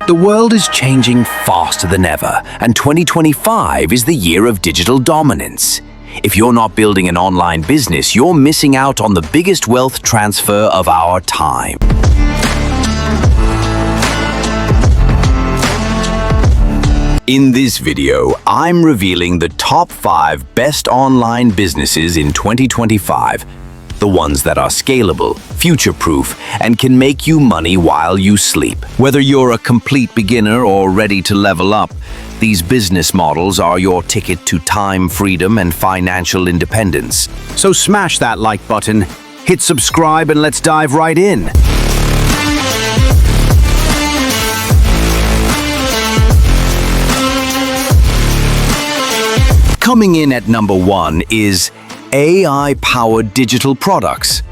The world is changing faster than ever, and 2025 is the year of digital dominance. If you're not building an online business, you're missing out on the biggest wealth transfer of our time. In this video, I'm revealing the top 5 best online businesses in 2025. The ones that are scalable, future-proof, and can make you money while you sleep. Whether you're a complete beginner or ready to level up, these business models are your ticket to time, freedom, and financial independence. So smash that like button, hit subscribe, and let's dive right in. Coming in at number 1 is AI-powered digital products.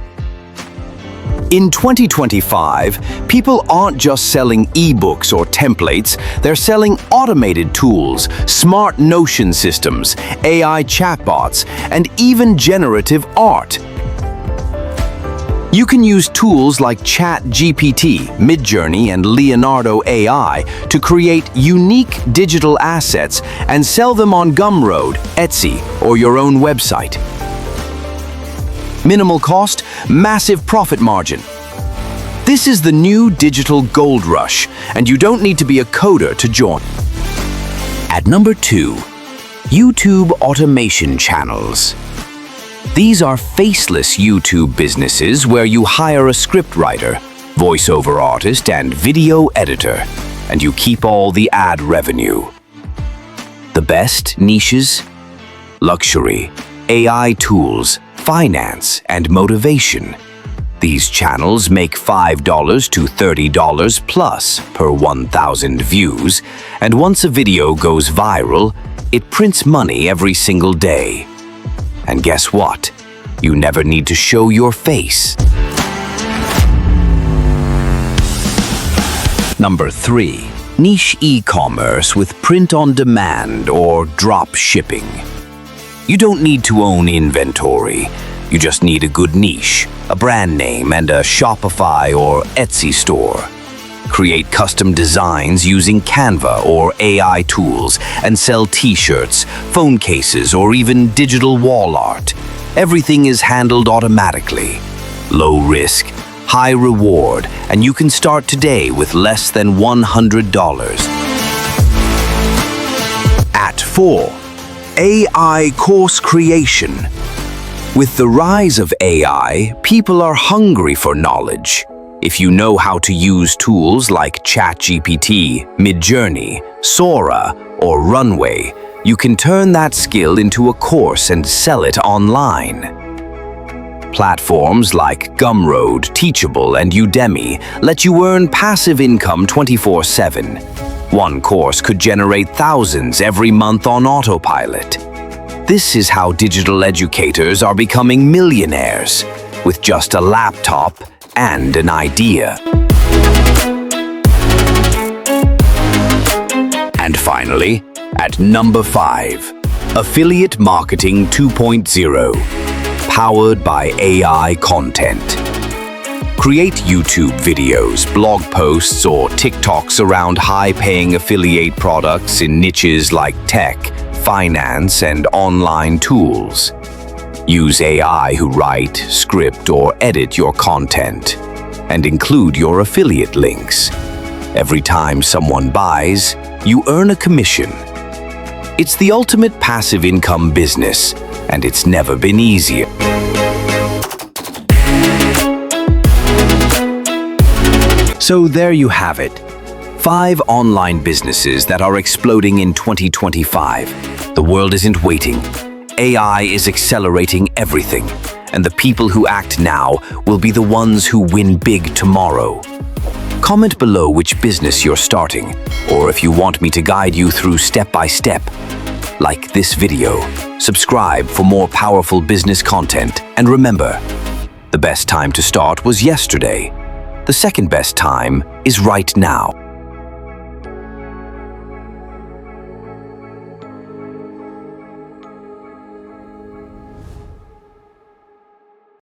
In 2025, people aren't just selling ebooks or templates, they're selling automated tools, smart notion systems, AI chatbots, and even generative art. You can use tools like ChatGPT, Midjourney, and Leonardo AI to create unique digital assets and sell them on Gumroad, Etsy, or your own website. Minimal cost, massive profit margin. This is the new digital gold rush, and you don't need to be a coder to join. At number 2, YouTube automation channels. These are faceless YouTube businesses where you hire a scriptwriter, voiceover artist, and video editor, and you keep all the ad revenue. The best niches? Luxury, AI tools, finance, and motivation. These channels make $5 to $30 plus per 1,000 views, and once a video goes viral, it prints money every single day. And guess what? You never need to show your face. Number 3. Niche e-commerce with print on demand or drop shipping. You don't need to own inventory. You just need a good niche, a brand name, and a Shopify or Etsy store. Create custom designs using Canva or AI tools and sell t-shirts, phone cases, or even digital wall art. Everything is handled automatically. Low risk, high reward, and you can start today with less than $100. At 4. AI course creation. With the rise of AI, people are hungry for knowledge. If you know how to use tools like ChatGPT, Midjourney, Sora, or Runway, you can turn that skill into a course and sell it online. Platforms like Gumroad, Teachable, and Udemy let you earn passive income 24/7. One course could generate thousands every month on autopilot. This is how digital educators are becoming millionaires, with just a laptop and an idea. And finally, at number 5, Affiliate Marketing 2.0, powered by AI content. Create YouTube videos, blog posts, or TikToks around high-paying affiliate products in niches like tech, finance, and online tools. Use AI who write, script, or edit your content, and include your affiliate links. Every time someone buys, you earn a commission. It's the ultimate passive income business, and it's never been easier. So there you have it. 5 online businesses that are exploding in 2025. The world isn't waiting. AI is accelerating everything, and the people who act now will be the ones who win big tomorrow. Comment below which business you're starting, or if you want me to guide you through step-by-step. Like this video, subscribe for more powerful business content, and remember, the best time to start was yesterday. The second best time is right now.